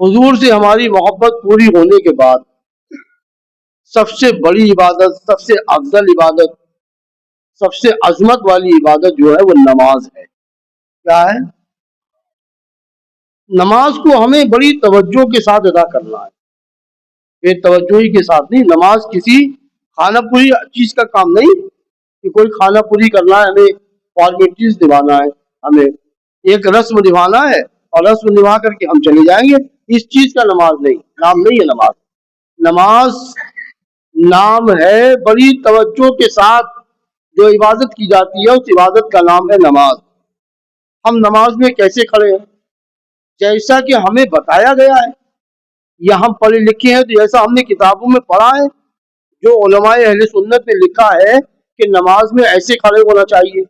حضور سے ہماری محبت پوری ہونے کے بعد سب سے بڑی عبادت، سب سے افضل عبادت، سب سے عظمت والی عبادت جو ہے وہ نماز ہے۔ کیا ہے؟ نماز کو ہمیں بڑی توجہ کے ساتھ ادا کرنا ہے، بے توجہی کے ساتھ نہیں۔ نماز کسی خانہ پوری چیز کا کام نہیں کہ کوئی خانہ پوری کرنا ہے، ہمیں فارمیلٹیز نبھانا ہے، ہمیں ایک رسم نبھانا ہے اور رسم نبھا کر کے ہم چلے جائیں گے، اس چیز کا نماز نہیں، نام نہیں ہے نماز۔ نماز نام ہے بڑی توجہ کے ساتھ جو عبادت کی جاتی ہے، اس عبادت کا نام ہے نماز۔ ہم نماز میں کیسے کھڑے ہیں؟ جیسا کہ ہمیں بتایا گیا ہے، یا ہم پڑھے لکھے ہیں تو جیسا ہم نے کتابوں میں پڑھا ہے، جو علماء اہل سنت نے لکھا ہے کہ نماز میں ایسے کھڑے ہونا چاہیے،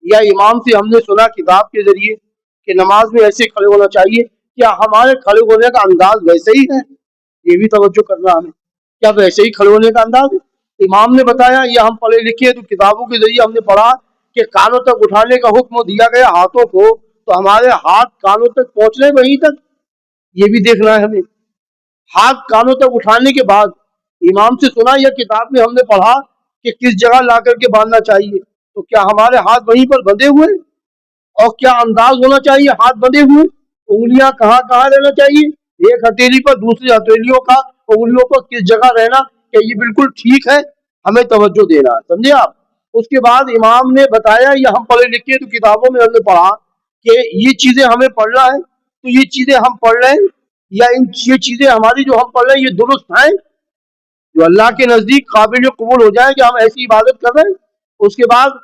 یا امام سے ہم نے سنا کتاب کے ذریعے کہ نماز میں ایسے کھڑے ہونا چاہیے، کیا ہمارے کھڑے ہونے کا انداز ویسے ہی ہے؟ یہ بھی توجہ کرنا ہمیں، کیا ویسے ہی کھڑے ہونے کا انداز ہے؟ امام نے بتایا یا ہم پڑھے لکھے تو کتابوں کے ذریعے ہم نے پڑھا کہ کانوں تک اٹھانے کا حکم دیا گیا ہاتھوں کو، تو ہمارے ہاتھ کانوں تک پہنچنے وہیں تک، یہ بھی دیکھنا ہے ہمیں۔ ہاتھ کانوں تک اٹھانے کے بعد امام سے سنا یا کتاب میں ہم نے پڑھا کہ کس جگہ لا کر کے باندھنا چاہیے، تو کیا ہمارے ہاتھ وہیں پر بندھے ہوئے؟ اور کیا انداز ہونا چاہیے ہاتھ بندھے ہوئے؟ انگلیاں کہاں کہاں رہنا چاہیے؟ ایک ہتھیلی پر دوسری ہتھیلیوں کا انگلیوں پر کس جگہ رہنا کہ یہ بالکل ٹھیک ہے، ہمیں توجہ دینا ہے، سمجھے آپ؟ اس کے بعد امام نے بتایا یا ہم پڑھے لکھے تو کتابوں میں ہم نے پڑھا کہ یہ چیزیں ہمیں پڑھنا ہے، تو یہ چیزیں ہم پڑھ رہے ہیں یا یہ چیزیں ہماری جو ہم پڑھ رہے ہیں یہ درست ہیں، جو اللہ کے نزدیک قابل قبول ہو جائے کہ ہم ایسی عبادت کر رہے ہیں۔ اس کے بعد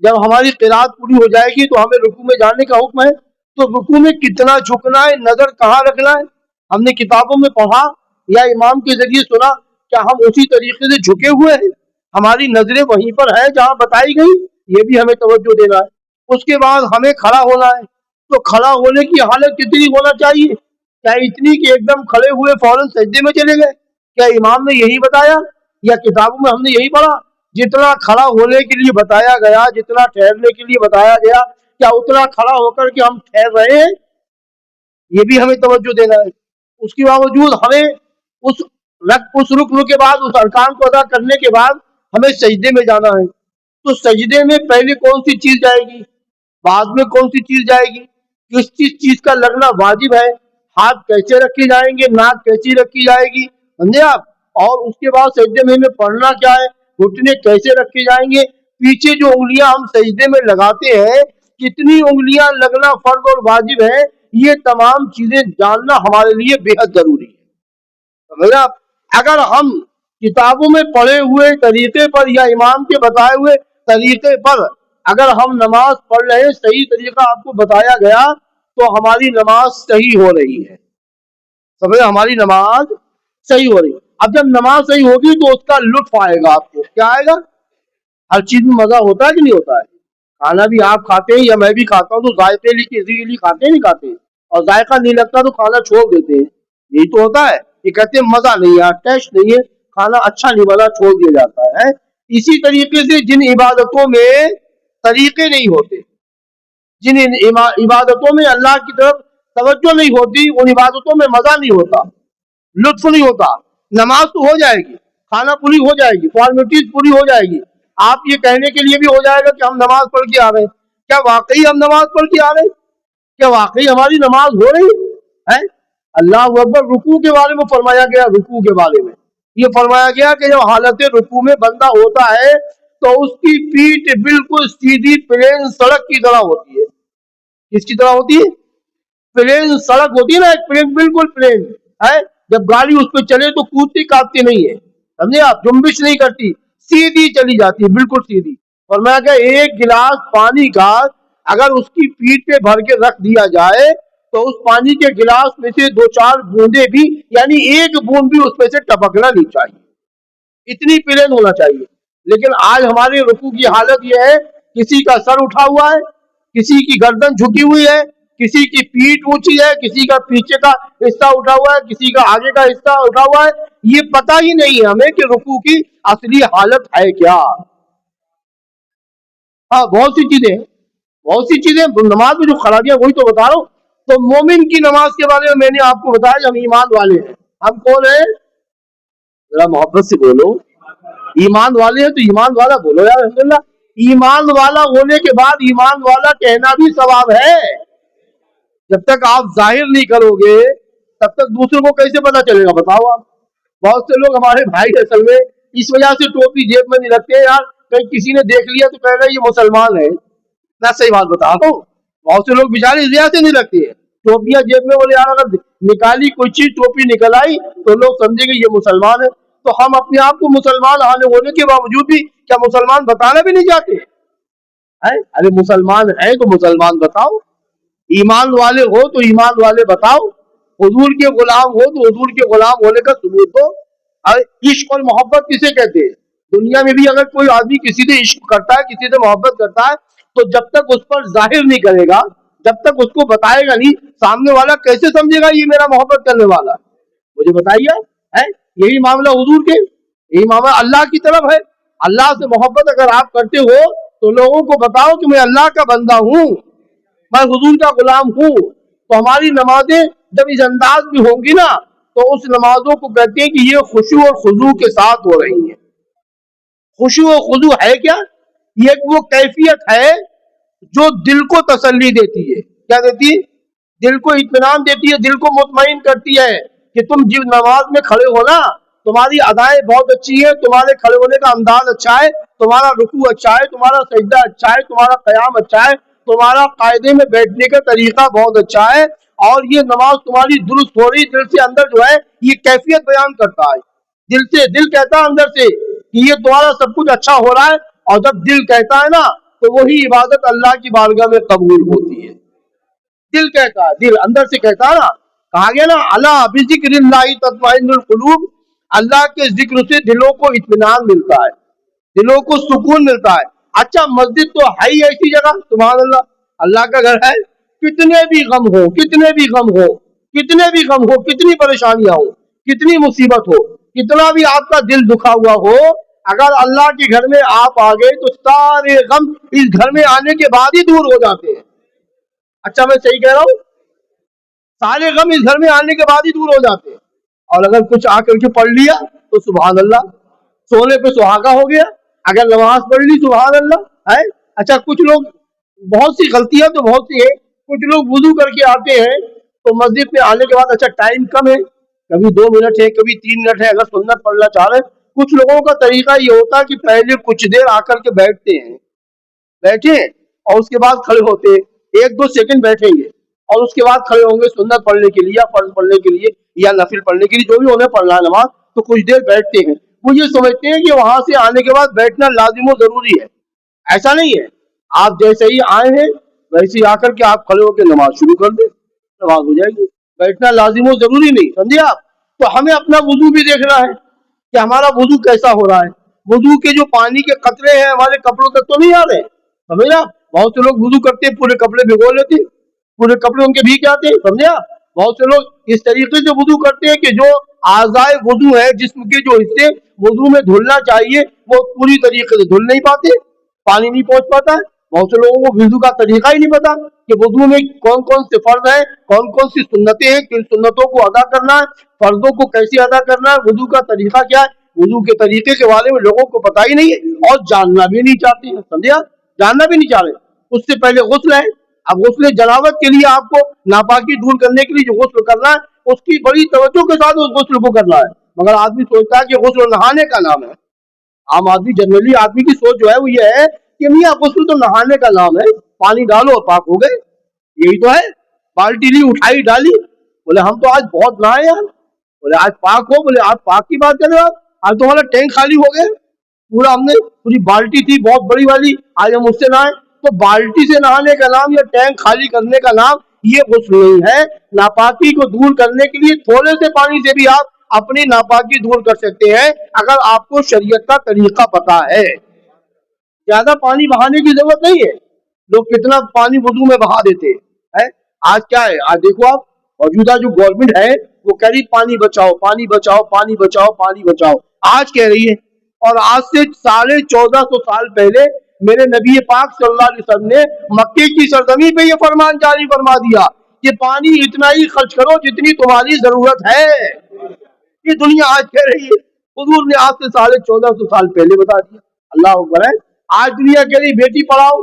جب ہماری قرات پوری ہو جائے گی تو ہمیں رکوع میں جانے کا حکم ہے، تو رکوع میں کتنا جھکنا ہے، نظر کہاں رکھنا ہے، ہم نے کتابوں میں پڑھا یا امام کے ذریعے سنا، کیا ہم اسی طریقے سے جھکے ہوئے ہیں؟ ہماری نظریں وہیں پر ہیں جہاں بتائی گئی، یہ بھی ہمیں توجہ دینا ہے۔ اس کے بعد ہمیں کھڑا ہونا ہے، تو کھڑا ہونے کی حالت کتنی ہونا چاہیے؟ کیا اتنی کہ ایک دم کھڑے ہوئے فوراً سجدے میں چلے گئے؟ کیا امام نے یہی بتایا یا کتابوں میں ہم نے یہی پڑھا؟ جتنا کھڑا ہونے کے لیے بتایا گیا، جتنا ٹھہرنے کے لیے بتایا گیا، کیا اتنا کھڑا ہو کر کے ہم ٹھہر رہے ہیں؟ یہ بھی ہمیں توجہ دینا ہے۔ اس کے باوجود ہمیں اس رکن کے بعد، اس ارکان کو ادا کرنے کے بعد ہمیں سجدے میں جانا ہے، تو سجدے میں پہلے کون سی چیز جائے گی، بعد میں کون سی چیز جائے گی، کس چیز کا لگنا واجب ہے، ہاتھ کیسے رکھے جائیں گے، ناک کیسی رکھی جائے گی، سمجھے آپ؟ اور اس کے بعد سجدے میں ہمیں پڑھنا کیا ہے، گھٹنے کیسے رکھے جائیں گے، پیچھے جو انگلیاں ہم سجدے میں لگاتے ہیں کتنی انگلیاں لگنا فرض اور واجب ہے، یہ تمام چیزیں جاننا ہمارے لیے بے حد ضروری ہے۔ سمجھے آپ؟ اگر ہم کتابوں میں پڑھے ہوئے طریقے پر یا امام کے بتائے ہوئے طریقے پر اگر ہم نماز پڑھ رہے ہیں، صحیح طریقہ آپ کو بتایا گیا، تو ہماری نماز صحیح ہو رہی ہے، سمجھے؟ ہماری نماز صحیح ہو رہی ہے۔ اب جب نماز صحیح ہوگی تو اس کا لطف آئے گا، آپ کو کیا آئے گا؟ ہر چیز میں مزہ ہوتا ہے کہ نہیں ہوتا ہے؟ کھانا بھی آپ کھاتے ہیں یا میں بھی کھاتا ہوں تو ذائقے کے لیے کھاتے ہیں، نہیں کھاتے ہیں؟ اور ذائقہ نہیں لگتا تو کھانا چھوڑ دیتے ہیں، یہی تو ہوتا ہے۔ یہ کہتے ہیں مزہ نہیں ہے، ٹیسٹ نہیں ہے، کھانا اچھا نہیں بنا، چھوڑ دیا جاتا ہے۔ اسی طریقے سے جن عبادتوں میں طریقے نہیں ہوتے، جن عبادتوں میں اللہ کی طرف توجہ نہیں ہوتی، ان عبادتوں میں مزہ نہیں ہوتا، لطف نہیں ہوتا۔ نماز تو ہو جائے گی، کھانا پوری ہو جائے گی، فارمیلٹیز پوری ہو جائے گی، آپ یہ کہنے کے لیے بھی ہو جائے گا کہ ہم نماز پڑھ کے آ رہے ہیں۔ کیا واقعی ہم نماز پڑھ کے آ رہے ہیں؟ کیا واقعی ہماری نماز ہو رہی ہے؟ اللہ اکبر۔ رکوع کے بارے میں فرمایا گیا، رکوع کے بارے میں یہ فرمایا گیا کہ جب حالت رکوع میں بندہ ہوتا ہے تو اس کی پیٹھ بالکل سیدھی پلین سڑک کی طرح ہوتی ہے۔ کس کی طرح ہوتی ہے؟ پلین سڑک ہوتی ہے نا، ایک پلین، بالکل پلین ہے۔ جب گاڑی اس پہ چلے تو کودتی کاٹتی نہیں ہے، سمجھے آپ؟ جنبش نہیں کرتی، سیدھی چلی جاتی ہے، بالکل سیدھی۔ اور میں کہ ایک گلاس پانی کا اگر اس کی پیٹھ پہ بھر کے رکھ دیا جائے تو اس پانی کے گلاس میں سے دو چار بوندیں بھی، یعنی ایک بوند بھی اس میں سے ٹپکنا نہیں چاہیے، اتنی پلین ہونا چاہیے۔ لیکن آج ہماری رکوع کی حالت یہ ہے، کسی کا سر اٹھا ہوا ہے، کسی کی گردن جھکی ہوئی ہے، کسی کی پیٹھ اونچی ہے، کسی کا پیچھے کا حصہ اٹھا ہوا ہے، کسی کا آگے کا حصہ اٹھا ہوا ہے، یہ پتہ ہی نہیں ہے ہمیں کہ رکوع کی اصلی حالت ہے کیا۔ ہاں، بہت سی چیزیں نماز میں جو خرابیاں، وہی تو بتا رہا ہوں تو مومن کی نماز کے بارے میں نے آپ کو بتایا ہم ایمان والے ہیں. ہم کون ہیں؟ ذرا محبت سے بولو. ایمان والے ہیں تو ایمان والا بولو یار. الحمدللہ. ایمان والا ہونے کے بعد ایمان والا کہنا بھی ثواب ہے. جب تک آپ ظاہر نہیں کرو گے تب تک دوسروں کو کیسے پتا چلے گا؟ بتاؤ آپ. بہت سے لوگ ہمارے بھائی اصل میں اس وجہ سے ٹوپی جیب میں نہیں رکھتے یار کہیں کسی نے دیکھ لیا تو کہے گا یہ مسلمان ہے. میں صحیح بات بتا رہا ہوں. بہت سے لوگ بیچارے اس وجہ سے نہیں رکھتے ہیں ٹوپیاں جیب میں. بولے یار اگر نکالی کوئی چیز ٹوپی نکل آئی تو لوگ سمجھیں گے یہ مسلمان ہے. تو ہم اپنے آپ کو مسلمان ہونے کے باوجود بھی کیا مسلمان بتانا بھی نہیں چاہتے؟ ارے مسلمان ہے تو مسلمان بتاؤ. ایمان والے ہو تو ایمان والے بتاؤ. حضور کے غلام ہو تو حضور کے غلام ہونے کا ثبوت ہو. عشق اور محبت کسے کہتے ہیں؟ دنیا میں بھی اگر کوئی آدمی کسی سے عشق کرتا ہے کسی سے محبت کرتا ہے تو جب تک اس پر ظاہر نہیں کرے گا جب تک اس کو بتائے گا نہیں سامنے والا کیسے سمجھے گا یہ میرا محبت کرنے والا؟ مجھے بتائیے. یہی معاملہ حضور کے یہی معاملہ اللہ کی طرف ہے. اللہ سے محبت اگر آپ کرتے ہو تو لوگوں کو بتاؤ کہ میں اللہ کا بندہ ہوں میں حضور کا غلام ہوں. تو ہماری نمازیں جب اس انداز میں ہوں گی نا تو اس نمازوں کو کہتے ہیں کہ یہ خشوع اور خضوع کے ساتھ ہو رہی ہیں. خشوع و خضوع ہے کیا؟ یہ وہ کیفیت ہے جو دل کو تسلی دیتی ہے. کیا دیتی ہے؟ دل کو اطمینان دیتی ہے. دل کو مطمئن کرتی ہے کہ تم جب نماز میں کھڑے ہو نا تمہاری ادائیں بہت اچھی ہیں تمہارے کھڑے ہونے کا انداز اچھا ہے تمہارا رکوع اچھا ہے تمہارا سجدہ اچھا ہے تمہارا قیام اچھا ہے تمہارا قاعدے میں بیٹھنے کا طریقہ بہت اچھا ہے اور یہ نماز تمہاری درست ہو رہی. دل سے اندر جو ہے یہ کیفیت بیان کرتا ہے. دل کہتا ہے اندر سے کہ یہ تمہارا سب کچھ اچھا ہو رہا ہے اور جب دل کہتا ہے نا تو وہی عبادت اللہ کی بارگاہ میں قبول ہوتی ہے. دل کہتا ہے دل اندر سے کہتا ہے نا. کہا گیا نا اللہ بذکر اللہ تطمئن القلوب. اللہ کے ذکر سے دلوں کو اطمینان ملتا ہے دلوں کو سکون ملتا ہے. اچھا مسجد تو ہے ہی ایسی جگہ سبحان اللہ اللہ کا گھر ہے. کتنے بھی غم ہو کتنے بھی غم ہو کتنے بھی غم ہو کتنی پریشانیاں ہو کتنی مصیبت ہو کتنا بھی آپ کا دل دکھا ہوا ہو اگر اللہ کے گھر میں آپ آ گئے تو سارے غم اس گھر میں آنے کے بعد ہی دور ہو جاتے ہیں. اچھا میں صحیح کہہ رہا ہوں؟ سارے غم اس گھر میں آنے کے بعد ہی دور ہو جاتے ہیں. اور اگر کچھ آ کر کے پڑھ لیا تو سبحان اللہ سونے پہ سہاگا ہو گیا. اگر نماز پڑھ لی سبحان اللہ ہے. اچھا کچھ لوگ بہت سی غلطیاں تو بہت سی ہے. کچھ لوگ وضو کر کے آتے ہیں تو مسجد میں آنے کے بعد اچھا ٹائم کم ہے کبھی 2 منٹ ہے کبھی 3 منٹ ہے اگر سنت پڑھنا چاہ رہے ہیں. کچھ لوگوں کا طریقہ یہ ہوتا ہے کہ پہلے کچھ دیر آ کر کے بیٹھتے ہیں بیٹھے اور اس کے بعد کھڑے ہوتے 1-2 سیکنڈ بیٹھیں گے اور اس کے بعد کھڑے ہوں گے سنت پڑھنے کے لیے یا فرض پڑھنے کے لیے یا نفل پڑھنے کے لیے جو بھی انہیں پڑھنا ہے نماز. تو کچھ دیر بیٹھتے ہیں. وہ یہ سمجھتے ہیں کہ وہاں سے آنے کے بعد بیٹھنا لازم و ضروری ہے. ایسا نہیں ہے. آپ جیسے ہی آئے ہیں ویسے ہی آ کر کے آپ کھڑے ہو کے نماز شروع کر دیں نماز ہو جائے گی. بیٹھنا لازم و ضروری نہیں سمجھے آپ. تو ہمیں اپنا وضو بھی دیکھنا ہے کہ ہمارا وضو کیسا ہو رہا ہے. وضو کے جو پانی کے قطرے ہیں ہمارے کپڑوں تک تو نہیں آ رہے سمجھے آپ. بہت سے لوگ وضو کرتے پورے کپڑے بھگو لیتے پورے کپڑے ان کے بھیگ جاتے سمجھے آپ. بہت سے لوگ اس طریقے سے وضو کرتے ہیں کہ جو اعضائے وضو ہے جسم کے جو حصے وضو میں دھلنا چاہیے وہ پوری طریقے سے دھل نہیں پاتے پانی نہیں پہنچ پاتا ہے. بہت سے لوگوں کو وضو کا طریقہ ہی نہیں پتا کہ وضو میں کون کون سے فرض ہیں کون کون سی سنتیں ہیں کن سنتوں کو ادا کرنا ہے فرضوں کو کیسے ادا کرنا ہے وضو کا طریقہ کیا ہے. وضو کے طریقے کے بارے میں لوگوں کو پتہ ہی نہیں ہے اور جاننا بھی نہیں چاہتے ہیں سمجھے آپ. جاننا بھی نہیں چاہ رہے. اس سے پہلے غسل ہے. اب غسل جنابت کے لیے آپ کو ناپاکی دور کرنے کے لیے جو غسل کرنا ہے اس کی بڑی توجہ کے ساتھ اس غسل کو کرنا ہے. مگر آدمی سوچتا ہے کہ غسل نہانے کا نام ہے. عام آدمی جنرلی آدمی کی سوچ جو ہے وہ یہ ہے کہ میاں غسل تو نہانے کا نام ہے پانی ڈالو اور پاک ہو گئے. یہی تو ہے. بالٹی لی اٹھائی ڈالی بولے ہم تو آج بہت نہائے یار. بولے آج پاک ہو بولے آپ پاک کی بات کر رہے ہو آج تمہارا ٹینک خالی ہو گئے پورا ہم نے پوری بالٹی تھی بہت بڑی والی آج ہم اس سے نہائے. تو بالٹی سے نہانے کا نام یا ٹینک خالی کرنے کا نام یہ غسل نہیں ہے. ناپاکی کو دور کرنے کے لیے تھوڑے سے پانی سے بھی آپ اپنی ناپاکی دور کر سکتے ہیں اگر آپ کو شریعت کا طریقہ پتا ہے. زیادہ پانی بہانے کی ضرورت نہیں ہے. لوگ کتنا پانی وضو میں بہا دیتے ہیں. آج کیا ہے آج دیکھو آپ موجودہ جو گورنمنٹ ہے وہ کہہ رہی پانی بچاؤ پانی بچاؤ پانی بچاؤ پانی بچاؤ آج کہہ رہی ہے. اور آج سے 1450 سال پہلے میرے نبی پاک صلی اللہ علیہ وسلم نے مکے کی سرزمین پہ یہ فرمان جاری فرما دیا کہ پانی اتنا ہی خرچ کرو جتنی تمہاری ضرورت ہے. یہ دنیا آج کہہ رہی ہے. حضور نے آج سے 1450 سال پہلے بتا دیا. اللہ اکبر ہے. آج دنیا کہہ رہی بیٹی پڑھاؤ,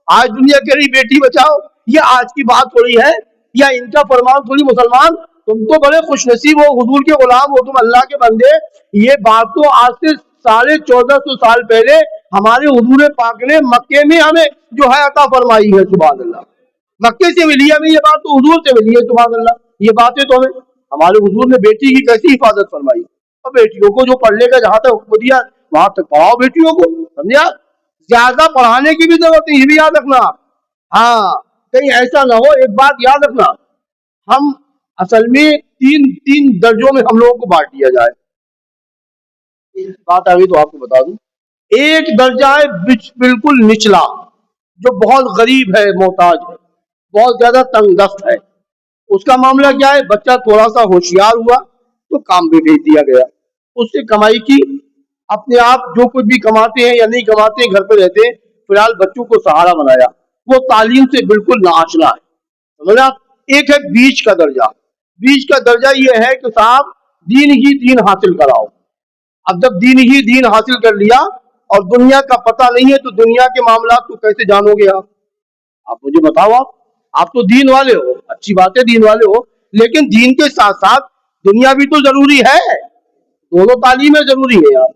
آج دنیا کہہ رہی بیٹی بچاؤ. یہ آج کی بات تھوڑی ہے, یا ان کا فرمان تھوڑی. مسلمان تم تو بڑے خوش نصیب ہو, حضور کے غلام ہو, تم اللہ کے بندے. یہ بات تو آج سے 1450 سال پہلے ہمارے حضور پاک نے مکے میں ہمیں جو ہے عطا فرمائی ہے. سبحان اللہ. مکے سے ملی ہمیں یہ بات, تو حضور سے ملی ہے. سبحان اللہ. یہ باتیں تو ہمیں ہمارے حضور نے بیٹی کی کیسی حفاظت فرمائی. اور بیٹیوں کو جو پڑھنے کا جہاں تک حکم دیا وہاں تک پڑھاؤ بیٹیوں کو. سمجھا؟ زیادہ پڑھانے کی بھی ضرورت نہیں, یہ بھی یاد رکھنا. ہاں, کہیں ایسا نہ ہو. ایک بات یاد رکھنا, ہم اصل میں تین درجوں میں ہم لوگوں کو بانٹ دیا جائے. بات آگئی تو آپ کو بتا دوں. ایک درجہ ہے بالکل نچلا, جو بہت غریب ہے, محتاج ہے, بہت زیادہ تنگ دست ہے. اس کا معاملہ کیا ہے؟ بچہ تھوڑا سا ہوشیار ہوا تو کام بھی بھیج دیا گیا, اس سے کمائی کی, اپنے آپ جو کچھ بھی کماتے ہیں یا نہیں کماتے ہیں گھر پہ رہتے ہیں, فی الحال بچوں کو سہارا بنایا. وہ تعلیم سے بالکل ناآشنا ہے. سمجھا؟ ایک ہے بیچ کا درجہ. بیچ کا درجہ یہ ہے کہ صاحب دین ہی دین حاصل کراؤ. اب جب دین ہی دین حاصل کر لیا اور دنیا کا پتہ نہیں ہے تو دنیا کے معاملات تو کیسے جانو گے آپ؟ آپ مجھے بتاؤ. آپ تو دین والے ہو, اچھی بات ہے دین والے ہو, لیکن دین کے ساتھ ساتھ دنیا بھی تو ضروری ہے. دونوں تعلیمیں ضروری ہے یار.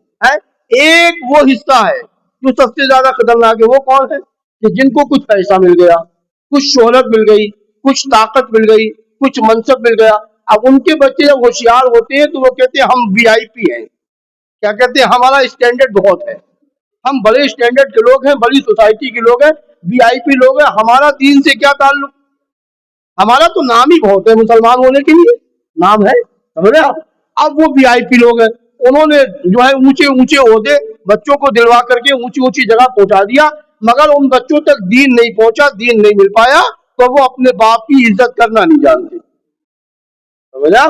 ایک وہ حصہ ہے جو سب سے زیادہ خطرناک ہے. وہ کون ہے؟ کہ جن کو کچھ پیسہ مل گیا, کچھ شہرت مل گئی, کچھ طاقت مل گئی, کچھ منصب مل گیا. اب ان کے بچے جب ہوشیار ہوتے ہیں تو وہ کہتے ہیں ہم وی آئی پی ہیں. کیا کہتے ہیں؟ ہمارا اسٹینڈرڈ بہت ہے, ہم بڑے اسٹینڈرڈ کے لوگ ہیں, بڑی سوسائٹی کے لوگ ہیں, وی آئی پی لوگ ہیں. ہمارا دین سے کیا تعلق؟ ہمارا تو نام ہی بہت ہے, مسلمان ہونے کے لیے نام ہے. سمجھ رہے آپ؟ اب وہ وی آئی پی لوگ ہیں, انہوں نے جو ہے اونچے اونچے عہدے بچوں کو دلوا کر کے اونچی اونچی جگہ پہنچا دیا, مگر ان بچوں تک دین نہیں پہنچا, دین نہیں مل پایا, تو وہ اپنے باپ کی عزت کرنا نہیں جانتے. سمجھا؟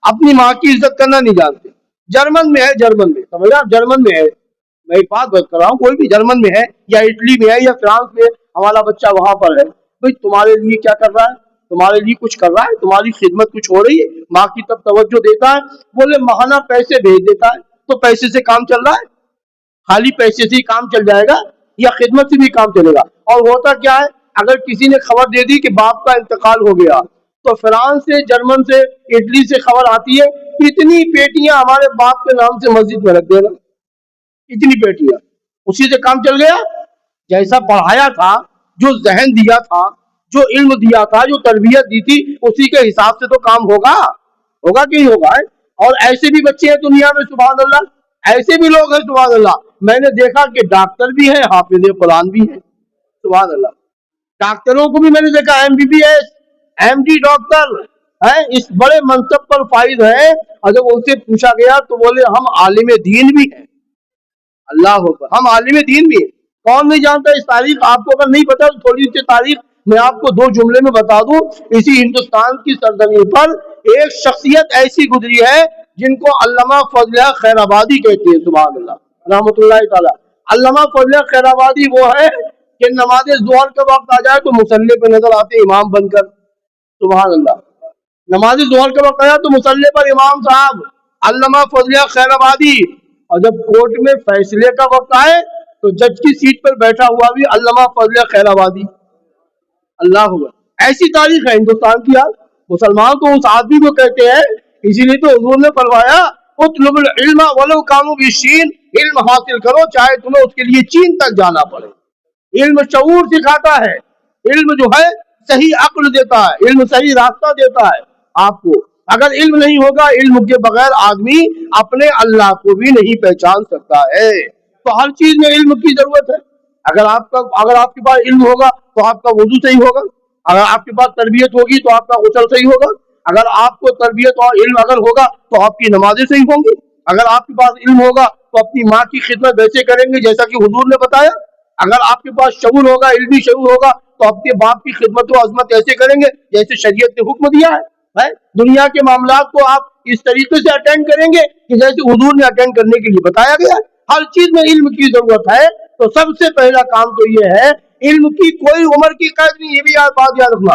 اپنی ماں کی عزت کرنا نہیں جانتے. جرمن میں ہے, جرمن میں, سمجھا, جرمن میں ہے. میں ایک بات کر رہا ہوں, کوئی بھی جرمن میں ہے یا اٹلی میں ہے یا فرانس میں, ہمارا بچہ وہاں پر ہے. بھائی تمہارے لیے کیا کر رہا ہے؟ تمہارے لیے کچھ کر رہا ہے؟ تمہاری خدمت کچھ ہو رہی ہے؟ ماں کی طرف توجہ دیتا ہے؟ بولے ماہانہ پیسے بھیج دیتا ہے, تو پیسے سے کام چل رہا ہے؟ خالی پیسے سے ہی کام چل جائے گا یا خدمت سے بھی کام چلے گا؟ اور ہوتا کیا ہے, اگر کسی نے خبر دے دی کہ باپ کا انتقال ہو گیا, تو فرانس سے, جرمن سے, اٹلی سے خبر آتی ہے, اتنی پیٹیاں ہمارے باپ کے نام سے مسجد میں رکھ دینا. اتنی پیٹیاں, اسی سے کام چل گیا. جیسا پڑھایا تھا, جو ذہن دیا تھا, جو علم دیا تھا, جو تربیت دی تھی, اسی کے حساب سے تو کام ہوگا کہ نہیں ہوگا. اور ایسے بھی بچے ہیں دنیا میں, سبحان اللہ, ایسے بھی لوگ ہیں سبحان اللہ. میں نے دیکھا کہ ڈاکٹر بھی ہیں, حافظ قرآن بھی ہیں, سبحان اللہ. ڈاکٹروں کو بھی میں نے دیکھا, M B B S, M D doctor ہیں, اس بڑے منصب پر فائز ہیں, اور جب ان سے پوچھا گیا تو بولے ہم عالم دین بھی ہیں. اللہ اکبر, ہم عالم دین بھی ہیں. کون نہیں جانتا اس تاریخ؟ آپ کو اگر نہیں پتا تو تھوڑی سی تاریخ میں آپ کو 2 جملے میں بتا دوں. اسی ہندوستان کی سرزمین پر ایک شخصیت ایسی گزری ہے جن کو علامہ فضل خیر آبادی کہتے ہیں, سبحان اللہ, رحمۃ اللہ تعالی. علامہ فضل خیر آبادی وہ ہے کہ نماز ظہر کا وقت آ جائے تو مصلی پہ نظر آتے امام بن کر, سبحان اللہ. نماز ظہر کا وقت آیا تو مصلی پر امام صاحب علامہ فضل خیر آبادی, اور جب کورٹ میں فیصلے کا وقت آئے تو جج کی سیٹ پر بیٹھا ہوا بھی علامہ فضل خیر آبادی. اللہ ہوا. ایسی تاریخ ہے ہندوستان کی. یار مسلمان تو اس آدمی کو کہتے ہیں, اسی لیے تو حضور نے فرمایا اطلب العلم ولو کانوا بالصین, علم حاصل کرو چاہے تمہیں اس کے لیے چین تک جانا پڑے. علم شعور سکھاتا ہے, علم جو ہے صحیح عقل دیتا ہے, علم صحیح راستہ دیتا ہے آپ کو. اگر علم نہیں ہوگا, علم کے بغیر آدمی اپنے اللہ کو بھی نہیں پہچان سکتا ہے. تو ہر چیز میں علم کی ضرورت ہے. اگر آپ کے پاس علم ہوگا تو آپ کا وضو صحیح ہوگا, اگر آپ کے پاس تربیت ہوگی تو آپ کا غسل صحیح ہوگا, اگر آپ کو تربیت اور علم اگر ہوگا تو آپ کی نمازیں صحیح ہوں گی, اگر آپ کے پاس علم ہوگا تو اپنی ماں کی خدمت ویسے کریں گے جیسا کہ حضور نے بتایا, اگر آپ کے پاس شعور ہوگا, علمی شعور ہوگا, تو اپنے باپ کی خدمت و عظمت ایسے کریں گے جیسے شریعت نے حکم دیا ہے. دنیا کے معاملات کو آپ اس طریقے سے اٹینڈ کریں گے کہ جیسے حضور نے اٹینڈ کرنے کے لیے بتایا گیا. ہر چیز میں علم کی ضرورت ہے. تو سب سے پہلا کام تو یہ ہے, علم کی کوئی عمر کی قید نہیں, یہ بھی بات یاد رکھنا.